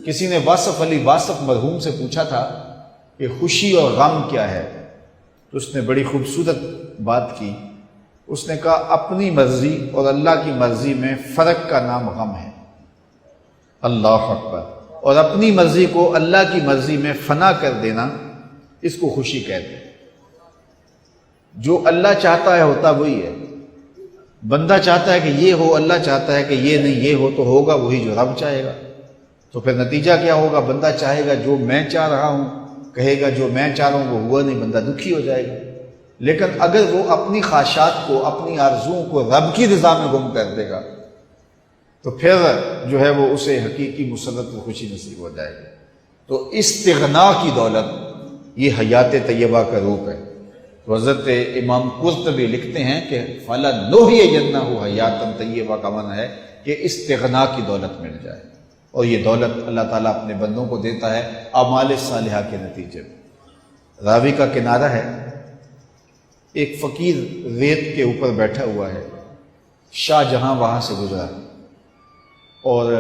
کسی نے واصف علی واصف مرحوم سے پوچھا تھا کہ خوشی اور غم کیا ہے، تو اس نے بڑی خوبصورت بات کی. اس نے کہا اپنی مرضی اور اللہ کی مرضی میں فرق کا نام غم ہے. اللہ اکبر. اور اپنی مرضی کو اللہ کی مرضی میں فنا کر دینا، اس کو خوشی کہتے ہیں. جو اللہ چاہتا ہے ہوتا وہی ہے. بندہ چاہتا ہے کہ یہ ہو، اللہ چاہتا ہے کہ یہ نہیں، یہ ہو تو ہوگا وہی جو رب چاہے گا. تو پھر نتیجہ کیا ہوگا؟ بندہ چاہے گا جو میں چاہ رہا ہوں، کہے گا جو میں چاہ رہا ہوں وہ ہوا نہیں، بندہ دکھی ہو جائے گا. لیکن اگر وہ اپنی خواہشات کو، اپنی آرزوؤں کو رب کی رضا میں گم کر دے گا تو پھر جو ہے وہ اسے حقیقی مسرت و خوشی نصیب ہو جائے گی. تو استغنا کی دولت یہ حیات طیبہ کا روپ ہے. تو حضرت امام قرطبی لکھتے ہیں کہ فَلَنُحْيِيَنَّهُ حَيَاةً طیبہ کا معنی ہے کہ استغنا کی دولت مل جائے. اور یہ دولت اللہ تعالیٰ اپنے بندوں کو دیتا ہے اعمال صالحہ کے نتیجے میں. راوی کا کنارہ ہے، ایک فقیر ریت کے اوپر بیٹھا ہوا ہے. شاہ جہاں وہاں سے گزرا اور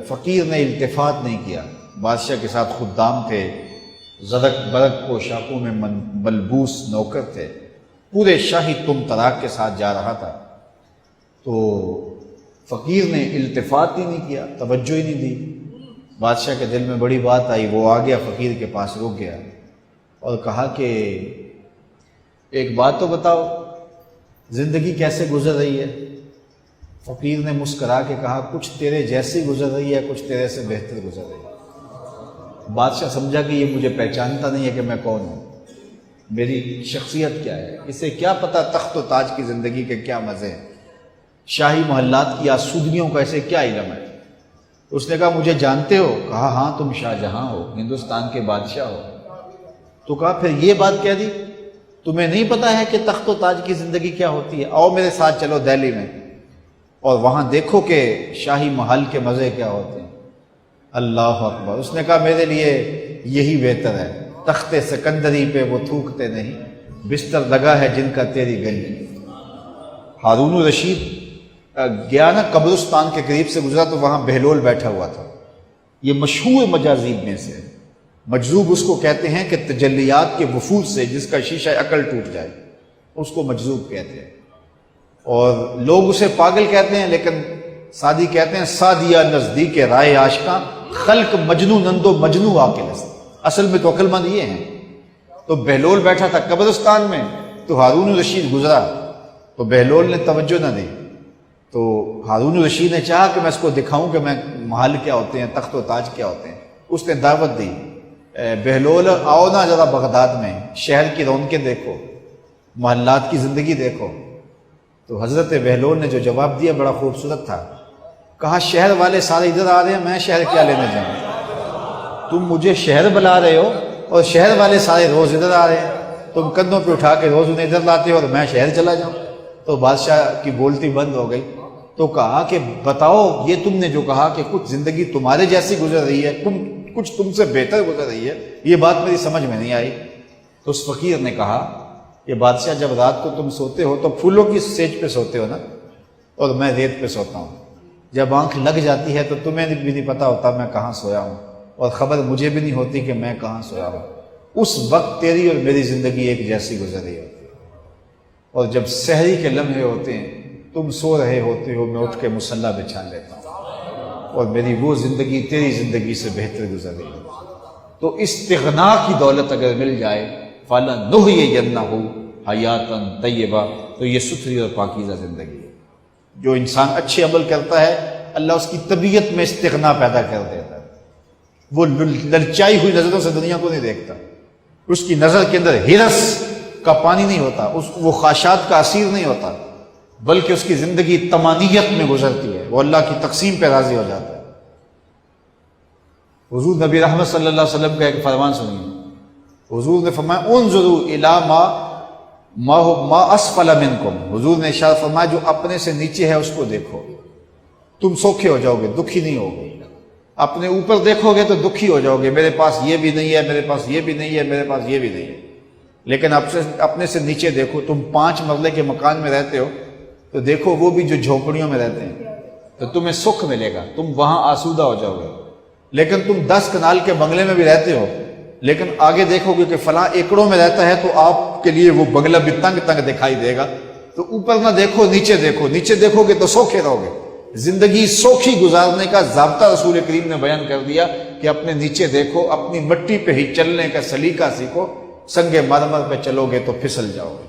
فقیر نے التفات نہیں کیا. بادشاہ کے ساتھ خدام تھے، زرق برق پوشاکوں میں ملبوس نوکر تھے، پورے شاہی تم طراق کے ساتھ جا رہا تھا. تو فقیر نے التفات ہی نہیں کیا، توجہ ہی نہیں دی. بادشاہ کے دل میں بڑی بات آئی. وہ آ گیا فقیر کے پاس، رک گیا اور کہا کہ ایک بات تو بتاؤ، زندگی کیسے گزر رہی ہے؟ فقیر نے مسکرا کے کہا کچھ تیرے جیسی گزر رہی ہے، کچھ تیرے سے بہتر گزر رہی ہے. بادشاہ سمجھا کہ یہ مجھے پہچانتا نہیں ہے کہ میں کون ہوں، میری شخصیت کیا ہے. اسے کیا پتہ تخت و تاج کی زندگی کے کیا مزے ہیں، شاہی محلات کی آسودگیوں کا اسے کیا علم ہے. اس نے کہا مجھے جانتے ہو؟ کہا ہاں تم شاہ جہاں ہو، ہندوستان کے بادشاہ ہو. تو کہا پھر یہ بات کہہ دی، تمہیں نہیں پتا ہے کہ تخت و تاج کی زندگی کیا ہوتی ہے؟ آؤ میرے ساتھ چلو دہلی میں اور وہاں دیکھو کہ شاہی محل کے مزے کیا ہوتے ہیں. اللہ اکبر. اس نے کہا میرے لیے یہی بہتر ہے، تخت سکندری پہ وہ تھوکتے نہیں، بستر لگا ہے جن کا تیری گلی. ہارون الرشید گیا نا قبرستان کے قریب سے گزرا تو وہاں بہلول بیٹھا ہوا تھا. یہ مشہور مجاذیب میں سے، مجذوب اس کو کہتے ہیں کہ تجلیات کے وفود سے جس کا شیشہ عقل ٹوٹ جائے اس کو مجذوب کہتے ہیں. اور لوگ اسے پاگل کہتے ہیں، لیکن سادی کہتے ہیں سادیہ نزدیک رائے عاشقاں، خلق مجنو نندو مجنو عاقل است. اصل میں تو عقل مند یہ ہیں. تو بہلول بیٹھا تھا قبرستان میں، تو ہارون الرشید گزرا تو بہلول نے توجہ نہ دی. تو ہارون الرشید نے چاہا کہ میں اس کو دکھاؤں کہ میں محل کیا ہوتے ہیں، تخت و تاج کیا ہوتے ہیں. اس نے دعوت دی، بہلول آؤ نا ذرا بغداد میں، شہر کی رونقیں دیکھو، محلات کی زندگی دیکھو. تو حضرت بہلول نے جو جواب دیا بڑا خوبصورت تھا. کہا شہر والے سارے ادھر آ رہے ہیں، میں شہر کیا لینے جاؤں؟ تم مجھے شہر بلا رہے ہو اور شہر والے سارے روز ادھر آ رہے ہیں، تم کندھوں پہ اٹھا کے روز انہیں ادھر لاتے ہو اور میں شہر چلا جاؤں. تو بادشاہ کی بولتی بند ہو گئی. تو کہا کہ بتاؤ یہ تم نے جو کہا کہ کچھ زندگی تمہارے جیسی گزر رہی ہے، کچھ تم سے بہتر گزر رہی ہے، یہ بات میری سمجھ میں نہیں آئی. تو اس فقیر نے کہا کہ بادشاہ جب رات کو تم سوتے ہو تو پھولوں کی سیج پہ سوتے ہو نا، اور میں ریت پہ سوتا ہوں. جب آنکھ لگ جاتی ہے تو تمہیں بھی نہیں پتا ہوتا میں کہاں سویا ہوں، اور خبر مجھے بھی نہیں ہوتی کہ میں کہاں سویا ہوں. اس وقت تیری اور میری زندگی ایک جیسی گزر رہی ہوتی ہے. اور جب سحری کے لمحے ہوتے ہیں، تم سو رہے ہوتے ہو، میں اٹھ کے مصلی بچھا لیتا ہوں اور میری وہ زندگی تیری زندگی سے بہتر گزر رہی ہے. تو استغنا کی دولت اگر مل جائے فَلَنُحْيِيَنَّهُ حَيَاةً طَيِّبَةً، تو یہ ستھری اور پاکیزہ زندگی ہے. جو انسان اچھے عمل کرتا ہے اللہ اس کی طبیعت میں استغنا پیدا کر دیتا ہے. وہ للچائی ہوئی نظروں سے دنیا کو نہیں دیکھتا، اس کی نظر کے اندر ہرس کا پانی نہیں ہوتا، وہ خواہشات کا اسیر نہیں ہوتا، بلکہ اس کی زندگی طمانیت میں گزرتی ہے. وہ اللہ کی تقسیم پہ راضی ہو جاتا ہے. حضور نبی رحمت صلی اللہ علیہ وسلم کا ایک فرمان سنیے. حضور نے فرمایا انظروا الی ما اسفل منکم. حضور نے ارشاد فرمایا جو اپنے سے نیچے ہے اس کو دیکھو، تم سوکھے ہو جاؤ گے، دکھی نہیں ہوگے. اپنے اوپر دیکھو گے تو دکھی ہو جاؤ گے، میرے پاس یہ بھی نہیں ہے، میرے پاس یہ بھی نہیں ہے، میرے پاس یہ بھی نہیں ہے. لیکن اپنے سے نیچے دیکھو، تم 5 مرلے کے مکان میں رہتے ہو تو دیکھو وہ بھی جو جھونپڑیوں میں رہتے ہیں، تو تمہیں سکھ ملے گا، تم وہاں آسودہ ہو جاؤ گے. لیکن تم 10 کنال کے بنگلے میں بھی رہتے ہو، لیکن آگے دیکھو گے کہ فلاں ایکڑوں میں رہتا ہے تو آپ کے لیے وہ بنگلہ بھی تنگ تنگ دکھائی دے گا۔ تو اوپر نہ دیکھو، نیچے دیکھو، نیچے دیکھو گے تو سوکھے رہو گے۔ زندگی سوکھی گزارنے کا ضابطہ رسول کریم نے بیان کر دیا کہ اپنے نیچے دیکھو، اپنی مٹی پہ ہی چلنے کا سلیقہ سیکھو، سنگ مرمر پہ چلو گے تو پھسل جاؤ گے۔